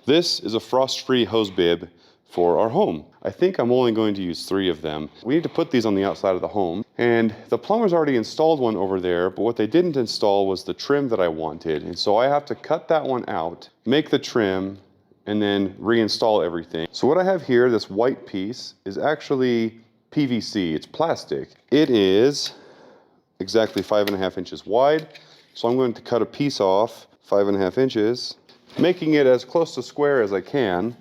This is a frost-free hose bib for our home. I think I'm only going to use 3 of them. We need to put these on the outside of the home, and the plumber's already installed one over there, but what they didn't install was the trim that I wanted. And so I have to cut that one out, make the trim, and then reinstall everything. So what I have here, this white piece, is actually PVC, it's plastic. It is exactly 5.5 inches wide. So I'm going to cut a piece off 5.5 inches, making it as close to square as I can.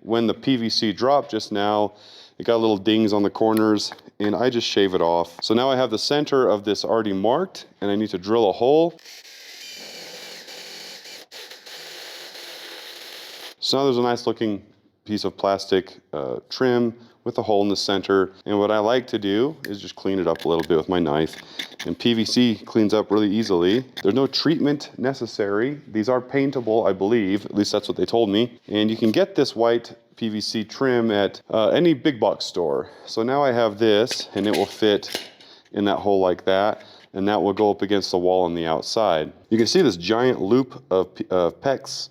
When the PVC dropped just now, it got little dings on the corners, and I just shave it off. So now I have the center of this already marked, and I need to drill a hole. So now there's a nice looking piece of plastic trim with a hole in the center. And what I like to do is just clean it up a little bit with my knife. And PVC cleans up really easily. There's no treatment necessary. These are paintable, I believe. At least that's what they told me. And you can get this white PVC trim at any big box store. So now I have this, and it will fit in that hole like that. And that will go up against the wall on the outside. You can see this giant loop of PEX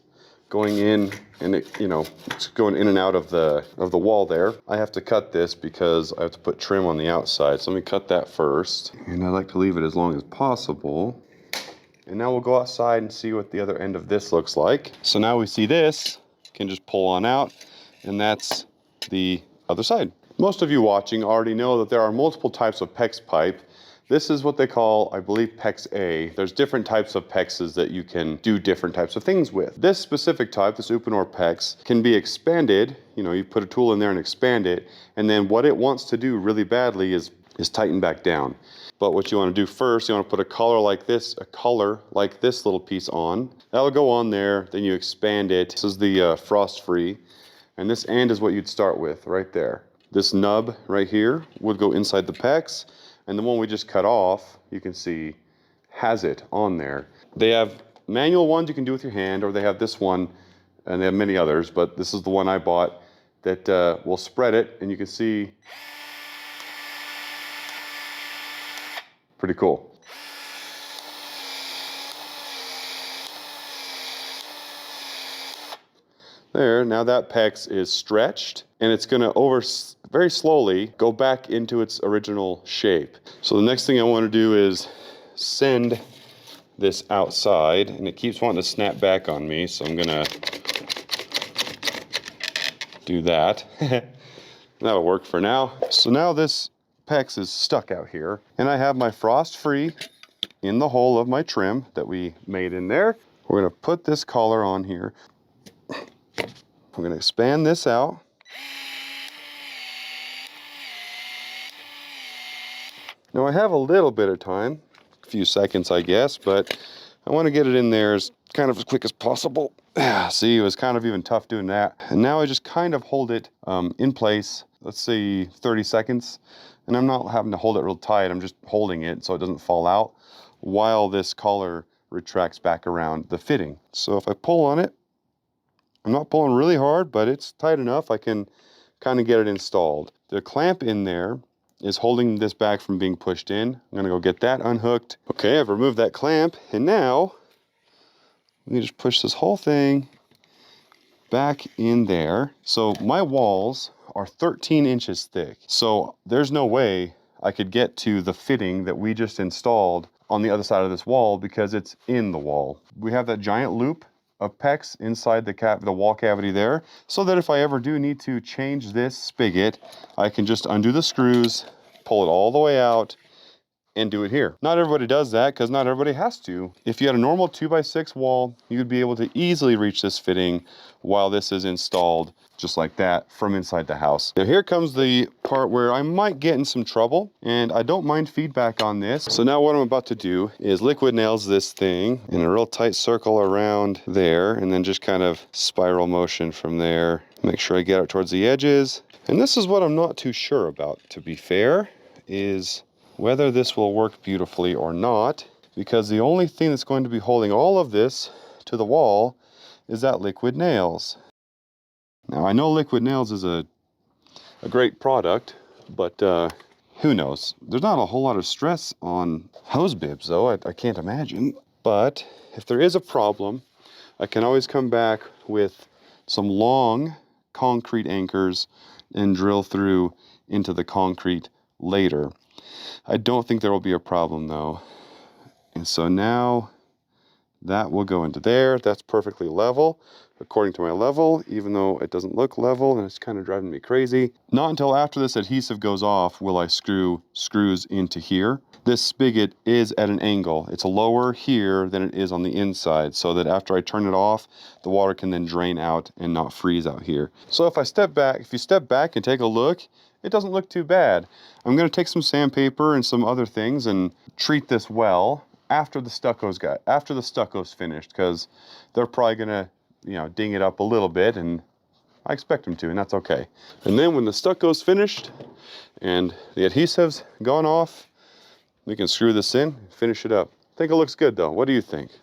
going in, and it, you know, it's going in and out of the wall there. I have to cut this because I have to put trim on the outside. So let me cut that first. And I like to leave it as long as possible. And now we'll go outside and see what the other end of this looks like. So now we see this, can just pull on out, and that's the other side. Most of you watching already know that there are multiple types of PEX pipe. This is what they call, I believe, PEX A. There's different types of PEXs that you can do different types of things with. This specific type, this Uponor PEX, can be expanded. You know, you put a tool in there and expand it, and then what it wants to do really badly is tighten back down. But what you want to do first, you want to put a collar like this little piece on. That'll go on there, then you expand it. This is the frost-free, and this end is what you'd start with right there. This nub right here would go inside the PEX. And the one we just cut off, you can see, has it on there. They have manual ones you can do with your hand, or they have this one, and they have many others, but this is the one I bought that will spread it, and you can see, pretty cool. There, now that PEX is stretched, and it's gonna very slowly go back into its original shape. So the next thing I wanna do is send this outside, and it keeps wanting to snap back on me, so I'm gonna do that. That'll work for now. So now this PEX is stuck out here, and I have my frost-free in the hole of my trim that we made in there. We're gonna put this collar on here. I'm going to expand this out. Now I have a little bit of time, a few seconds I guess, but I want to get it in there as quick as possible. See, it was kind of even tough doing that. And now I just kind of hold it in place, let's say 30 seconds. And I'm not having to hold it real tight, I'm just holding it so it doesn't fall out while this collar retracts back around the fitting. So if I pull on it, I'm not pulling really hard, but it's tight enough I can kind of get it installed. The clamp in there is holding this back from being pushed in. I'm gonna go get that unhooked. Okay, I've removed that clamp, and now we just push this whole thing back in there. So my walls are 13 inches thick. So there's no way I could get to the fitting that we just installed on the other side of this wall because it's in the wall. We have that giant loop of PEX inside the wall cavity there, so that if I ever do need to change this spigot, I can just undo the screws, pull it all the way out, and do it here. Not everybody does that because not everybody has to. If you had a normal 2x6 wall, you'd be able to easily reach this fitting while this is installed just like that from inside the house. Now here comes the part where I might get in some trouble, and I don't mind feedback on this. So now what I'm about to do is liquid nails this thing in a real tight circle around there, and then just kind of spiral motion from there. Make sure I get it towards the edges. And this is what I'm not too sure about, to be fair, is whether this will work beautifully or not, because the only thing that's going to be holding all of this to the wall is that liquid nails. Now I know liquid nails is a great product, but Who knows? There's not a whole lot of stress on hose bibs though, I can't imagine. But if there is a problem, I can always come back with some long concrete anchors and drill through into the concrete later. I don't think there will be a problem though. And so now that will go into there. That's perfectly level according to my level, even though it doesn't look level and it's kind of driving me crazy. Not until after this adhesive goes off will I screw screws into here. This spigot is at an angle. It's lower here than it is on the inside, so that after I turn it off, the water can then drain out and not freeze out here. So if you step back and take a look, it doesn't look too bad. I'm gonna take some sandpaper and some other things and treat this well after the stucco's finished, because they're probably gonna, ding it up a little bit, and I expect them to, and that's okay. And then when the stucco's finished and the adhesive's gone off, we can screw this in, finish it up. I think it looks good though. What do you think?